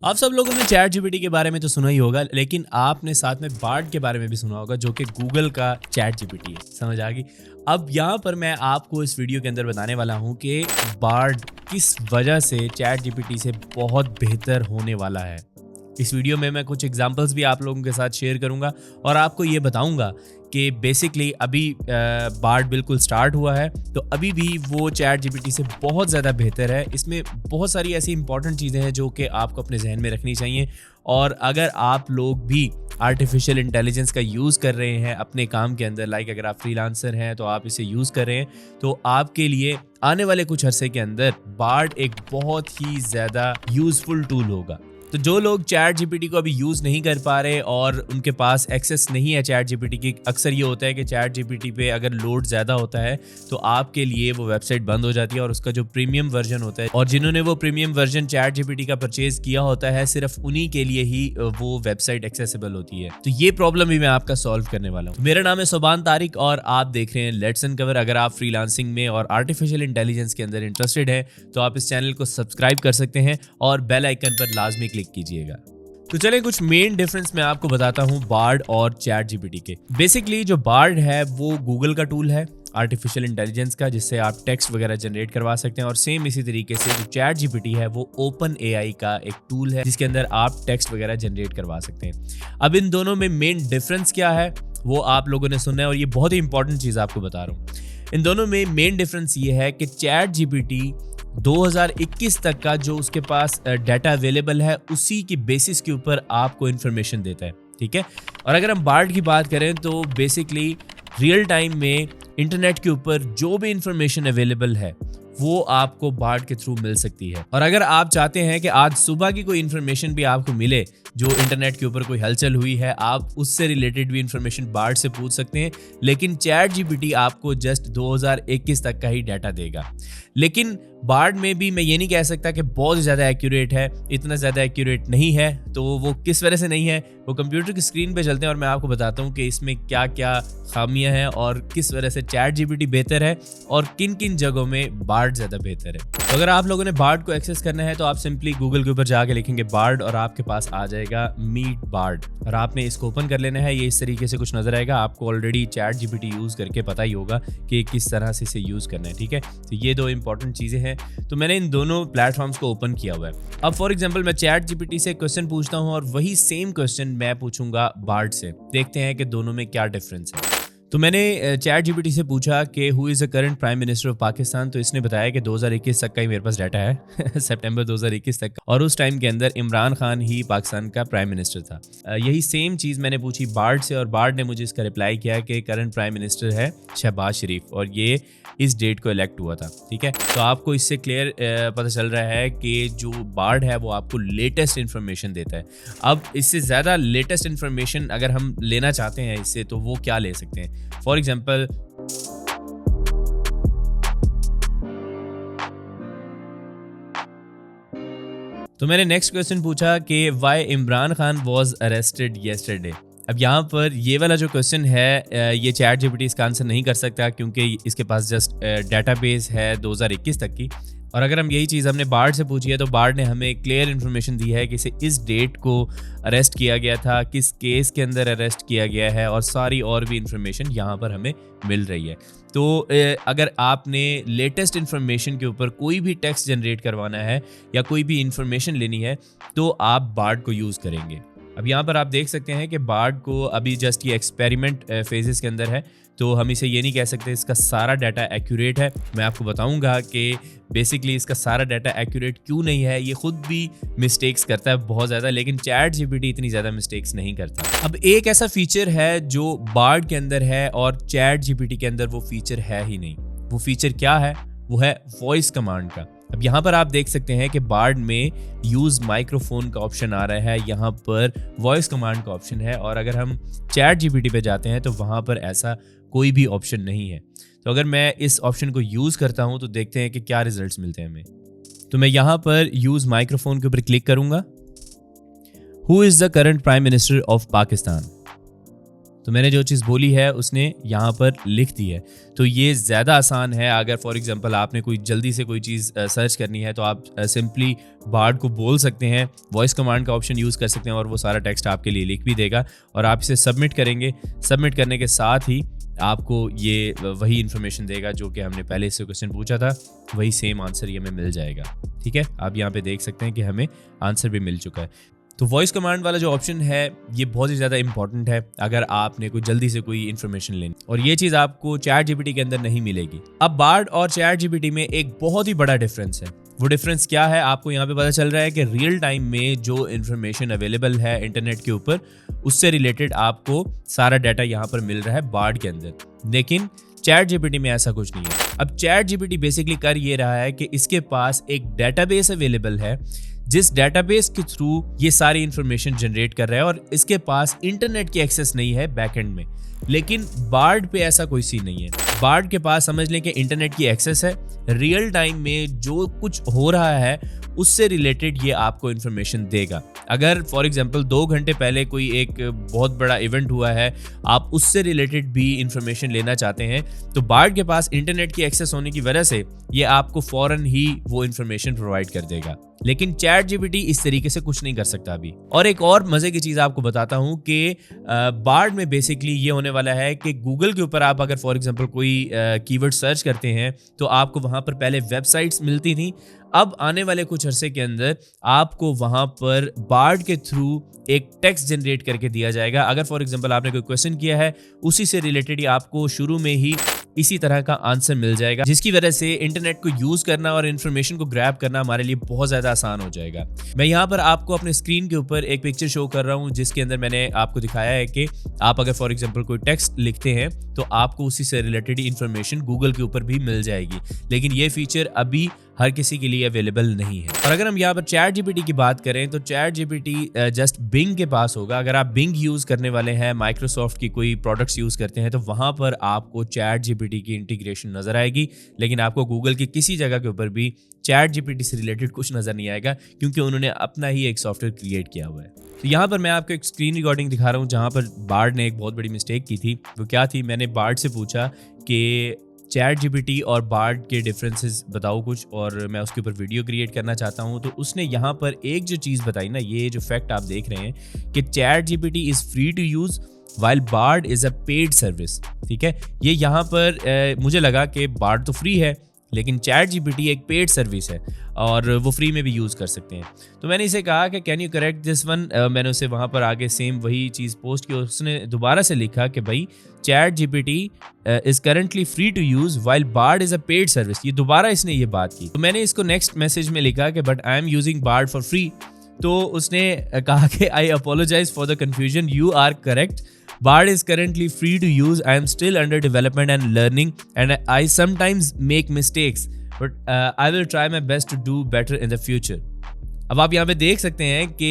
आप सब लोगों ने चैट जीपीटी के बारे में तो सुना ही होगा, लेकिन आपने साथ में बार्ड के बारे में भी सुना होगा, जो कि गूगल का चैट जीपीटी है। समझ आ गई? अब यहाँ पर मैं आपको इस वीडियो के अंदर बताने वाला हूँ कि बार्ड किस वजह से चैट जीपीटी से बहुत बेहतर होने वाला है। इस वीडियो में मैं कुछ एग्जांपल्स भी आप लोगों के साथ शेयर करूंगा और आपको ये बताऊंगा कि बेसिकली अभी बार्ड बिल्कुल स्टार्ट हुआ है, तो अभी भी वो चैट जीपीटी से बहुत ज़्यादा बेहतर है। इसमें बहुत सारी ऐसी इंपॉर्टेंट चीज़ें हैं जो कि आपको अपने जहन में रखनी चाहिए। और अगर आप लोग भी आर्टिफिशियल इंटेलिजेंस का यूज़ कर रहे हैं अपने काम के अंदर, लाइक अगर आप फ्रीलांसर हैं तो आप इसे यूज़ कर रहे हैं, तो आपके लिए आने वाले कुछ अरसे के अंदर बार्ड एक बहुत ही ज़्यादा यूज़फुल टूल होगा। तो जो लोग चैट जीपीटी को अभी यूज़ नहीं कर पा रहे और उनके पास एक्सेस नहीं है चैट जीपीटी की, अक्सर ये होता है कि चैट जीपीटी पे अगर लोड ज़्यादा होता है तो आपके लिए वो वेबसाइट बंद हो जाती है और उसका जो प्रीमियम वर्जन होता है, और जिन्होंने वो प्रीमियम वर्जन चैट जीपीटी का परचेज किया होता है, सिर्फ उन्हीं के लिए ही वो वेबसाइट एक्सेसिबल होती है। तो ये प्रॉब्लम भी मैं आपका सॉल्व करने वाला हूँ। मेरा नाम है सुबान तारिक और आप देख रहे हैं लेट्स अनकवर। अगर आप फ्रीलांसिंग में और आर्टिफिशियल इंटेलिजेंस के अंदर इंटरेस्टेड है तो आप इस चैनल को सब्सक्राइब कर सकते हैं और बेल आइकन पर लाजमी क्लिक कीजिएगा। तो चलिए कुछ मेन डिफरेंस मैं आपको बताता हूं बार्ड और चैट जीपीटी के। बेसिकली जो बार्ड है वो गूगल का टूल है आर्टिफिशियल इंटेलिजेंस का, जिससे आप टेक्स्ट वगैरह जनरेट करवा सकते हैं। और सेम इसी तरीके से जो चैट जीपीटी है वो ओपन एआई का एक टूल है जिसके अंदर आप टेक्स्ट वगैरह जनरेट करवा सकते हैं। अब इन दोनों में मेन डिफरेंस क्या है वो आप लोगों ने सुना है, और ये बहुत ही इंपॉर्टेंट चीज़ आपको बता रहा हूँ। इन दोनों में मेन डिफरेंस ये है कि चैट जीपीटी 2021 तक का जो उसके पास डाटा अवेलेबल है उसी की बेसिस के ऊपर आपको इन्फॉर्मेशन देता है, ठीक है। और अगर हम बार्ड की बात करें तो बेसिकली रियल टाइम में इंटरनेट के ऊपर जो भी इंफॉर्मेशन अवेलेबल है वो आपको बार्ड के थ्रू मिल सकती है। और अगर आप चाहते हैं कि आज सुबह की कोई इन्फॉर्मेशन भी आपको मिले, जो इंटरनेट के ऊपर कोई हलचल हुई है, आप उससे रिलेटेड भी इंफॉर्मेशन बार्ड से पूछ सकते हैं। लेकिन चैट जीपीटी आपको जस्ट 2021 तक का ही डाटा देगा। लेकिन बार्ड में भी मैं ये नहीं कह सकता कि बहुत ज़्यादा एक्यूरेट है, इतना ज़्यादा एक्यूरेट नहीं है। तो वो किस वजह से नहीं है, वो कंप्यूटर की स्क्रीन पे चलते हैं और मैं आपको बताता हूँ कि इसमें क्या क्या खामियां हैं और किस वजह से चैट जीपीटी बेहतर है और किन किन जगहों में बार्ड ज़्यादा बेहतर है। तो अगर आप लोगों ने बार्ड को एक्सेस करना है तो आप सिंपली गूगल के ऊपर जाके लिखेंगे बार्ड और आपके पास आ जाएगा मीट बार्ड, और आपने इसको ओपन कर लेना है। ये इस तरीके से कुछ नजर आएगा। आपको ऑलरेडी चैट जीपीटी यूज़ करके पता ही होगा कि किस तरह से इसे यूज़ करना है, ठीक है। तो ये दो इंपॉर्टेंट चीज़ें हैं। तो मैंने इन दोनों प्लेटफॉर्म्स को ओपन किया हुआ है। अब फॉर एग्जांपल मैं चैट जीपीटी से क्वेश्चन पूछता हूं और वही सेम क्वेश्चन मैं पूछूंगा बार्ड से। देखते हैं कि दोनों में क्या डिफरेंस है। तो मैंने चैट जीपीटी से पूछा कि who is the current prime minister of Pakistan, तो इसने बताया कि 2021 तक का ही मेरे पास डाटा है सितंबर 2021 तक, और उस टाइम के अंदर इमरान खान ही पाकिस्तान का प्राइम मिनिस्टर था। यही सेम चीज़ मैंने पूछी बार्ड से और बार्ड ने मुझे इसका रिप्लाई किया कि करंट प्राइम मिनिस्टर है शहबाज शरीफ और ये इस डेट को इलेक्ट हुआ था, ठीक है। तो आपको इससे क्लियर पता चल रहा है कि जो बार्ड है वो आपको लेटेस्ट इन्फॉर्मेशन देता है। अब इससे ज़्यादा लेटेस्ट इन्फॉर्मेशन अगर हम लेना चाहते हैं इससे, तो वो क्या ले सकते हैं। फॉर एग्जाम्पल तो मैंने नेक्स्ट क्वेश्चन पूछा कि why Imran Khan was arrested yesterday. अब यहाँ पर ये वाला जो क्वेश्चन है ये चैट जीपीटी इसका आंसर नहीं कर सकता क्योंकि इसके पास जस्ट डेटाबेस है 2021 तक की। और अगर हम यही चीज़ हमने बार्ड से पूछी है तो बार्ड ने हमें क्लियर इन्फॉर्मेशन दी है कि इसे इस डेट को अरेस्ट किया गया था, किस केस के अंदर अरेस्ट किया गया है, और सारी और भी इन्फॉर्मेशन यहाँ पर हमें मिल रही है। तो अगर आपने लेटेस्ट इन्फॉर्मेशन के ऊपर कोई भी टेक्स्ट जनरेट करवाना है या कोई भी इन्फॉर्मेशन लेनी है तो आप बार्ड को यूज़ करेंगे। अब यहाँ पर आप देख सकते हैं कि बार्ड को अभी जस्ट ये एक्सपेरिमेंट फेजेस के अंदर है, तो हम इसे ये नहीं कह सकते इसका सारा डाटा एक्यूरेट है। मैं आपको बताऊंगा कि बेसिकली इसका सारा डाटा एक्यूरेट क्यों नहीं है। ये खुद भी मिस्टेक्स करता है बहुत ज़्यादा, लेकिन चैट जीपीटी इतनी ज़्यादा मिस्टेक्स नहीं करता। अब एक ऐसा फीचर है जो बार्ड के अंदर है और चैट जीपीटी के अंदर वो फीचर है ही नहीं। वो फीचर क्या है? वो है वॉइस कमांड का। अब यहाँ पर आप देख सकते हैं कि बार्ड में यूज़ माइक्रोफोन का ऑप्शन आ रहा है, यहाँ पर वॉइस कमांड का ऑप्शन है, और अगर हम चैट जीपीटी पे जाते हैं तो वहाँ पर ऐसा कोई भी ऑप्शन नहीं है। तो अगर मैं इस ऑप्शन को यूज़ करता हूँ तो देखते हैं कि क्या रिजल्ट्स मिलते हैं हमें। तो मैं यहाँ पर यूज़ माइक्रोफोन के ऊपर क्लिक करूँगा। Who is the current prime minister of Pakistan. तो मैंने जो चीज़ बोली है उसने यहाँ पर लिख दी है। तो ये ज़्यादा आसान है। अगर फॉर एग्जांपल आपने कोई जल्दी से कोई चीज़ सर्च करनी है तो आप सिंपली बार्ड को बोल सकते हैं, वॉइस कमांड का ऑप्शन यूज़ कर सकते हैं और वो सारा टेक्स्ट आपके लिए लिख भी देगा और आप इसे सबमिट करेंगे। सबमिट करने के साथ ही आपको ये वही इन्फॉर्मेशन देगा जो कि हमने पहले इससे क्वेश्चन पूछा था, वही सेम आंसर ये हमें मिल जाएगा। ठीक है, आप यहाँ पे देख सकते हैं कि हमें आंसर भी मिल चुका है। तो वॉइस कमांड वाला जो ऑप्शन है ये बहुत ही ज़्यादा इंपॉर्टेंट है अगर आपने कोई जल्दी से कोई इन्फॉर्मेशन लेनी, और ये चीज़ आपको चैट जीपीटी के अंदर नहीं मिलेगी। अब बार्ड और चैट जीपीटी में एक बहुत ही बड़ा डिफरेंस है। वो डिफरेंस क्या है आपको यहाँ पे पता चल रहा है कि रियल टाइम में जो इन्फॉर्मेशन अवेलेबल है इंटरनेट के ऊपर, उससे रिलेटेड आपको सारा डाटा यहाँ पर मिल रहा है बार्ड के अंदर, लेकिन चैट जीपीटी में ऐसा कुछ नहीं है। अब चैट जीपीटी बेसिकली कर ये रहा है कि इसके पास एक डेटाबेस अवेलेबल है जिस डेटाबेस के थ्रू ये सारी इंफॉर्मेशन जनरेट कर रहा है और इसके पास इंटरनेट की एक्सेस नहीं है बैकएंड में। लेकिन बार्ड पे ऐसा कोई सीन नहीं है। बार्ड के पास समझ लें कि इंटरनेट की एक्सेस है, रियल टाइम में जो कुछ हो रहा है उससे रिलेटेड ये आपको इन्फॉर्मेशन देगा। अगर फॉर एग्जांपल 2 घंटे पहले कोई एक बहुत बड़ा इवेंट हुआ है, आप उससे रिलेटेड भी इंफॉर्मेशन लेना चाहते हैं, तो बार्ड के पास इंटरनेट की एक्सेस होने की वजह से ये आपको फौरन ही वो इंफॉर्मेशन प्रोवाइड कर देगा। लेकिन चैट जीपीटी इस तरीके से कुछ नहीं कर सकता अभी। और एक और मजे की चीज आपको बताता हूं कि बार्ड में बेसिकली ये होने वाला है कि गूगल के ऊपर आप अगर फॉर एग्जांपल कोई कीवर्ड सर्च करते हैं तो आपको वहां पर पहले वेबसाइट्स मिलती थी। अब आने वाले कुछ अरसे के अंदर आपको वहां पर बार्ड के थ्रू एक टेक्स्ट जनरेट करके दिया जाएगा। अगर फॉर एग्जांपल आपने कोई क्वेश्चन किया है, उसी से रिलेटेड ही आपको शुरू में ही इसी तरह का आंसर मिल जाएगा, जिसकी वजह से इंटरनेट को यूज करना और इन्फॉर्मेशन को ग्रैब करना हमारे लिए बहुत ज्यादा आसान हो जाएगा। मैं यहाँ पर आपको अपने स्क्रीन के ऊपर एक पिक्चर शो कर रहा हूँ जिसके अंदर मैंने आपको दिखाया है कि आप अगर फॉर एग्जांपल कोई टेक्स्ट लिखते हैं तो आपको उसी से रिलेटेड इन्फॉर्मेशन गूगल के ऊपर भी मिल जाएगी, लेकिन ये फीचर अभी हर किसी के लिए अवेलेबल नहीं है। और अगर हम यहाँ पर चैट जीपीटी की बात करें तो चैट जीपीटी जस्ट बिंग के पास होगा। अगर आप बिंग यूज करने वाले हैं, माइक्रोसॉफ्ट की कोई प्रोडक्ट्स यूज करते हैं, तो वहां पर आपको चैट जीपीटी की इंटीग्रेशन नजर आएगी, लेकिन आपको गूगल की किसी जगह के ऊपर भी चैट जीपीटी से रिलेटेड कुछ नजर नहीं आएगा, क्योंकि उन्होंने अपना ही एक सॉफ्टवेयर क्रिएट किया हुआ है। तो यहाँ पर मैं आपको एक स्क्रीन रिकॉर्डिंग दिखा रहा हूँ जहाँ पर बार्ड ने एक बहुत बड़ी मिस्टेक की थी। वो क्या थी, मैंने बार्ड से पूछा कि चैट जीपीटी और बार्ड के डिफरेंसेस बताओ कुछ, और मैं उसके ऊपर वीडियो क्रिएट करना चाहता हूं। तो उसने यहाँ पर एक जो चीज़ बताई ना, ये जो फैक्ट आप देख रहे हैं कि ChatGPT is free to use while Bard is a paid service. ठीक है, ये यहाँ पर मुझे लगा कि बार्ड तो फ्री है लेकिन चैट जीपीटी एक पेड सर्विस है और वो फ्री में भी यूज़ कर सकते हैं। तो मैंने इसे कहा कि can you correct this one. मैंने उसे वहाँ पर आगे सेम वही चीज़ पोस्ट की, उसने दोबारा से लिखा कि भाई ChatGPT is currently free to use while Bard is a paid service. ये दोबारा इसने ये बात की। तो मैंने इसको नेक्स्ट मैसेज में लिखा कि but I am using Bard for free. तो उसने कहा कि I apologize for the confusion, you are correct, Bard is currently free to use. I am still under development and learning, and I sometimes make mistakes, but I will try my best to do better in the future. अब आप यहाँ पे देख सकते हैं कि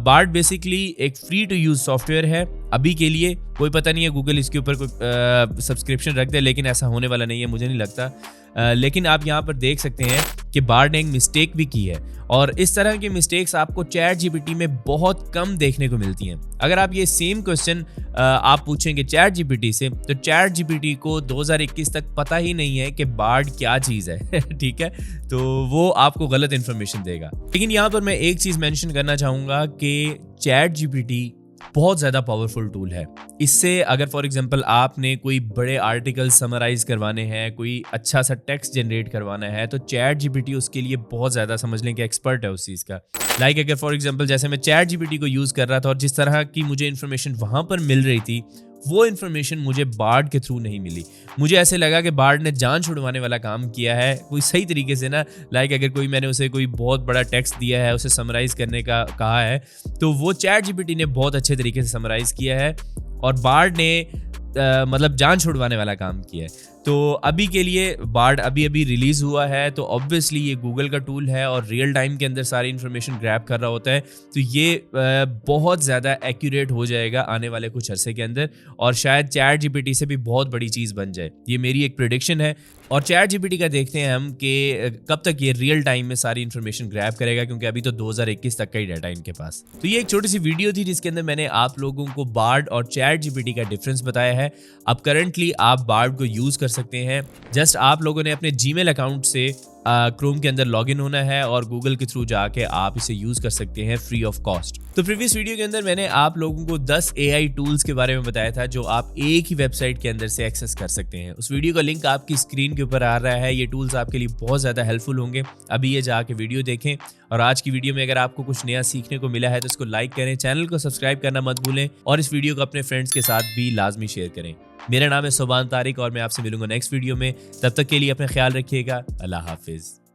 Bard basically एक free to use software है अभी के लिए। कोई पता नहीं है गूगल इसके ऊपर कोई सब्सक्रिप्शन रख दे, लेकिन ऐसा होने वाला नहीं है, मुझे नहीं लगता। लेकिन आप यहाँ पर देख सकते हैं कि Bard ने एक मिस्टेक भी की है, और इस तरह की मिस्टेक्स आपको चैट जीपीटी में बहुत कम देखने को मिलती हैं। अगर आप ये सेम क्वेश्चन आप पूछेंगे चैट जीपीटी से, तो चैट जीपीटी को 2021 तक पता ही नहीं है कि Bard क्या चीज़ है ठीक है, तो वो आपको गलत इन्फॉर्मेशन देगा। लेकिन यहाँ पर मैं एक चीज़ मेंशन करना चाहूँगा कि चैट जीपीटी बहुत ज़्यादा पावरफुल टूल है। इससे अगर फॉर एग्जांपल आपने कोई बड़े आर्टिकल समराइज करवाने हैं, कोई अच्छा सा टेक्स्ट जनरेट करवाना है, तो चैट जीपीटी उसके लिए बहुत ज़्यादा समझ लें कि एक्सपर्ट है उस चीज़ का। लाइक अगर फॉर एग्जांपल जैसे मैं चैट जीपीटी को यूज़ कर रहा था और जिस तरह की मुझे इन्फॉर्मेशन वहाँ पर मिल रही थी, वो इन्फॉर्मेशन मुझे बार्ड के थ्रू नहीं मिली। मुझे ऐसे लगा कि बार्ड ने जान छुड़वाने वाला काम किया है कोई सही तरीके से ना। लाइक अगर कोई मैंने उसे कोई बहुत बड़ा टेक्स्ट दिया है, उसे समराइज़ करने का कहा है, तो वो चैट जीपीटी ने बहुत अच्छे तरीके से समराइज़ किया है और बार्ड ने मतलब जान छुड़वाने वाला काम किया है। तो अभी के लिए बार्ड अभी अभी रिलीज हुआ है, तो ऑब्वियसली ये गूगल का टूल है और रियल टाइम के अंदर सारी इन्फॉर्मेशन ग्रैब कर रहा होता है, तो ये बहुत ज़्यादा एक्यूरेट हो जाएगा आने वाले कुछ अरसे के अंदर, और शायद चैट जीपीटी से भी बहुत बड़ी चीज़ बन जाए। ये मेरी एक प्रेडिक्शन है। और चैट जीपीटी का देखते हैं हम कि कब तक ये रियल टाइम में सारी इन्फॉर्मेशन ग्रैब करेगा, क्योंकि अभी तो 2021 तक का ही डाटा इनके पास। तो ये एक छोटी सी वीडियो थी जिसके अंदर मैंने आप लोगों को बार्ड और चैट जीपीटी का डिफरेंस बताया है। अब करंटली आप बार्ड को यूज़ कर सकते हैं। जस्ट आप लोगों ने अपने जीमेल अकाउंट से क्रोम के अंदर लॉगिन होना है और गूगल के थ्रू जाके आप इसे यूज़ कर सकते हैं फ्री ऑफ कॉस्ट। तो प्रीवियस वीडियो के अंदर मैंने आप लोगों को 10 AI टूल्स के बारे में बताया था जो आप एक ही वेबसाइट के अंदर से एक्सेस कर सकते हैं। उस वीडियो का लिंक आपकी स्क्रीन के ऊपर आ रहा है। ये टूल्स आपके लिए बहुत ज़्यादा हेल्पफुल होंगे। अभी ये जाके वीडियो देखें, और आज की वीडियो में अगर आपको कुछ नया सीखने को मिला है तो इसको लाइक करें, चैनल को सब्सक्राइब करना मत भूलें, और इस वीडियो को अपने फ्रेंड्स के साथ भी लाजमी शेयर करें। मेरा नाम है सोबान तारिक और मैं आपसे मिलूंगा नेक्स्ट वीडियो में। तब तक के लिए अपना ख्याल रखिएगा। अल्लाह हाफिज़।